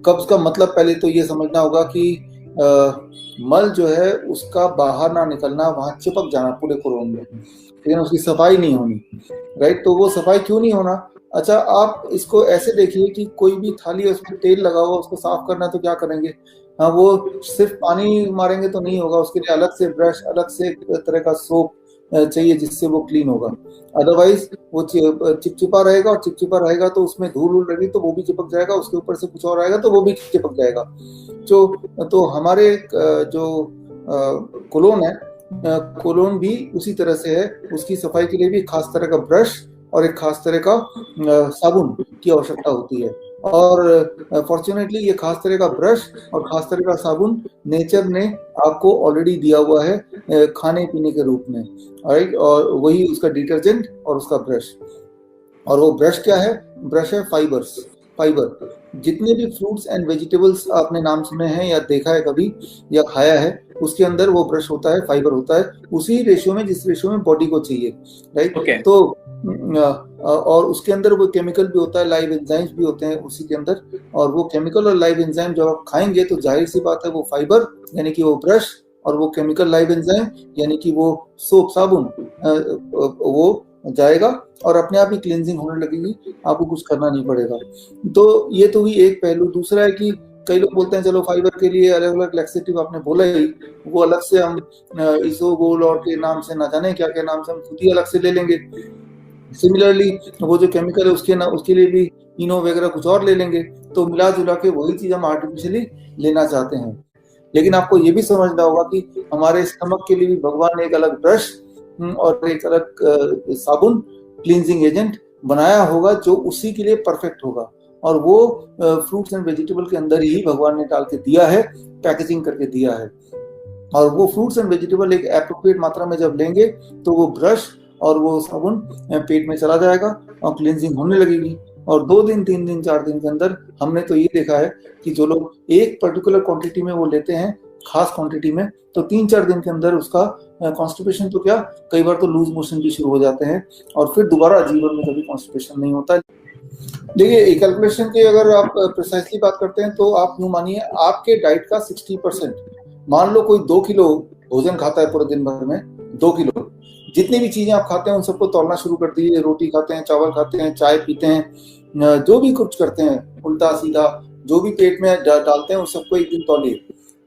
कब्ज का मतलब पहले तो ये समझना होगा कि मल जो है उसका बाहर ना निकलना, वहां चिपक जाना पूरे कोलोन में, लेकिन उसकी सफाई नहीं होनी, राइट। तो वो सफाई क्यों नहीं होना? अच्छा, आप इसको ऐसे देखिए कि कोई भी थाली है उसमें तेल लगा हुआ, उसको साफ करना है तो क्या करेंगे? हाँ, वो सिर्फ पानी मारेंगे तो नहीं होगा, उसके लिए अलग से ब्रश, अलग से एक तरह का सोप चाहिए जिससे वो क्लीन होगा। अदरवाइज वो चिपचिपा रहेगा, और चिपचिपा रहेगा तो उसमें धूल उल लगी तो वो भी चिपक जाएगा, उसके ऊपर से कुछ और आएगा तो वो भी चिपक जाएगा। तो हमारे जो कोलोन है, कोलोन भी उसी तरह से है। उसकी सफाई के लिए भी खास तरह का ब्रश और एक खास तरह का साबुन की आवश्यकता होती है। और फॉर्चुनेटली ये खास तरह का ब्रश और खास तरह का साबुन नेचर ने आपको ऑलरेडी दिया हुआ है खाने पीने के रूप में, राइट। और वही उसका डिटर्जेंट और उसका ब्रश। और वो ब्रश क्या है? ब्रश है फाइबर। जितने भी फ्रूट्स एंड वेजिटेबल्स आपने नाम सुने हैं या देखा है कभी या खाया है, उसके अंदर वो ब्रश होता है, फाइबर होता है, उसी रेशियो में जिस रेशियो में बॉडी को चाहिए, राइट। Okay. तो और उसके अंदर वो केमिकल भी होता है, लाइव एंजाइम्स भी होते हैं उसी के अंदर। और वो केमिकल और लाइव एंजाइम जब आप खाएंगे तो जाहिर सी बात है वो फाइबर यानी कि वो ब्रश, और वो केमिकल लाइव एंजाइम यानी कि वो सोप साबुन वो जाएगा और अपने आप ही क्लींजिंग होने लगेगी, आपको कुछ करना नहीं पड़ेगा। तो ये तो भी एक पहलू। दूसरा है कि कई लोग बोलते हैं चलो फाइबर के लिए अलग अलग लैक्सेटिव, आपने बोला ही, वो अलग से हम इसोगोल और के नाम से ना जाने क्या क्या नाम से हम खुद ही अलग से ले लेंगे। सिमिलरली वो जो केमिकल है उसके लिए भी इनो वगैरह कुछ और ले लेंगे। तो मिला जुला के वही चीज हम आर्टिफिशियली लेना चाहते हैं। लेकिन आपको ये भी समझना होगा कि हमारे स्टमक के लिए भी भगवान ने एक अलग ब्रश और एक अलग साबुन, क्लींजिंग एजेंट बनाया होगा जो उसी के लिए परफेक्ट होगा। और वो फ्रूट्स एंड वेजिटेबल के अंदर ही भगवान ने डाल के दिया है, पैकेजिंग करके दिया है। और वो फ्रूट्स एंड वेजिटेबल एक एप्रोप्रिएट मात्रा में जब लेंगे तो वो ब्रश और वो साबुन पेट में चला जाएगा और क्लींजिंग होने लगेगी। और 2 दिन 3 दिन 4 दिन के अंदर हमने तो ये देखा है कि जो लोग एक पर्टिकुलर क्वांटिटी में वो लेते हैं, खास क्वांटिटी में, तो 3-4 दिन के अंदर उसका कॉन्स्टिपेशन तो क्या, कई बार तो लूज मोशन भी शुरू हो जाते हैं और फिर दोबारा जीवन में कभी कॉन्स्टिपेशन नहीं होता। देखिए, कैलकुलेशन की अगर आप प्रिसाइसली बात करते हैं तो आप यूं मानिए आपके डाइट का 60%, मान लो कोई 2 किलो भोजन खाता है पूरे दिन भर में, 2 किलो, जितनी भी चीजें आप खाते हैं उन सबको तौलना शुरू कर दीजिए। रोटी खाते हैं, चावल खाते हैं, चाय पीते हैं, जो भी कुछ करते हैं उल्टा सीधा जो भी पेट में डालते हैं उन सबको एक दिन तौलिए।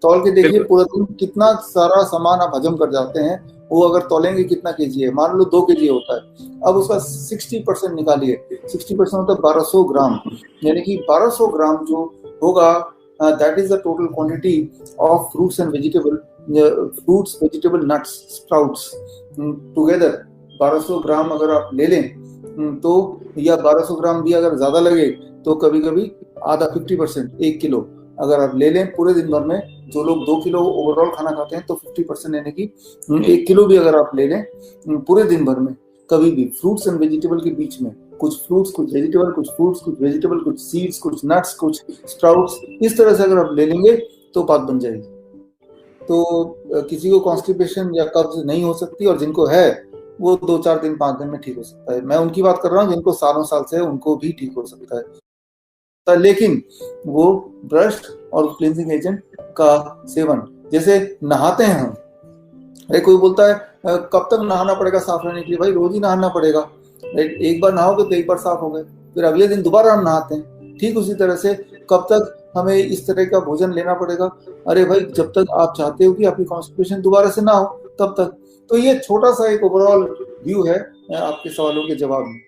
तौल के देखिए पूरा दिन कितना सारा सामान आप हजम कर जाते हैं। वो अगर तौलेंगे कितना केजी है, मान लो 2 केजी होता है, अब उसका 60% निकालिए। 60% होता है 1200 ग्राम, यानी कि 1200 ग्राम जो होगा, that is the total quantity of fruits and vegetable, fruits vegetable nuts sprouts together. 1200 ग्राम अगर आप ले लें तो, या 1200 ग्राम भी अगर ज्यादा लगे तो कभी कभी आधा 50%, 1 किलो अगर आप ले लें पूरे दिन भर में, जो लोग 2 किलो ओवरऑल खाना खाते हैं तो 50% यानी कि 1 किलो भी अगर आप ले लें पूरे दिन भर में, कभी भी फ्रूट्स एंड वेजिटेबल के बीच में कुछ फ्रूट्स कुछ वेजिटेबल, कुछ फ्रूट्स कुछ वेजिटेबल, कुछ सीड्स कुछ नट्स कुछ स्प्राउट्स, इस तरह से अगर आप ले लेंगे तो बात बन जाएगी। तो किसी को कॉन्स्टिपेशन या कब्ज नहीं हो सकती, और जिनको है वो 2-4 दिन 5 दिन में ठीक हो सकता है। मैं उनकी बात कर रहा हूँ जिनको सालों साल से है, उनको भी ठीक हो सकता है। लेकिन वो ब्रश और क्लींजिंग एजेंट का सेवन, जैसे नहाते हैं हम, अरे कोई बोलता है कब तक नहाना पड़ेगा साफ रहने के लिए? भाई रोज ही नहाना पड़ेगा। एक बार नहाओगे तो एक बार साफ हो गए, फिर अगले दिन दोबारा हम नहाते हैं। ठीक उसी तरह से कब तक हमें इस तरह का भोजन लेना पड़ेगा? अरे भाई जब तक आप चाहते हो कि आपकी कॉन्स्टिपेशन दोबारा से ना हो तब तक। तो ये छोटा सा एक ओवरऑल व्यू है आपके सवालों के जवाब में।